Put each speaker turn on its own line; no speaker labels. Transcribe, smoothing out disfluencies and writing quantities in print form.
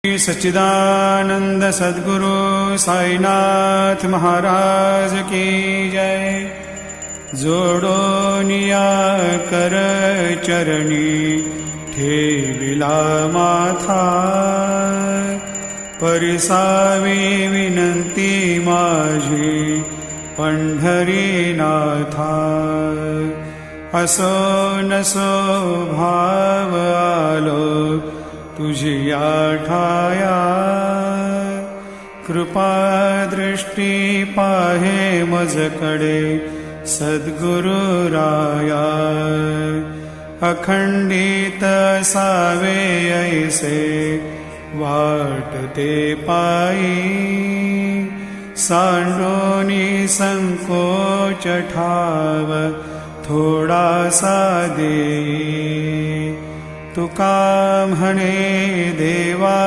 सच्चिदानंद सद्गुरु साईनाथ महाराज की जय। जोडोनिया कर चरणी ठेविला माथा, परिसावी विनंती माझी पंढरीनाथा। असो नसो भाव आलो तुझी ठाया, कृपा दृष्टी पाहे मजकडे सद्गुरु राया। अखंडित सावे ऐसे वाटते पायी, सांडोनी संकोच ठाव थोडासा देई। तुका म्हणे देवा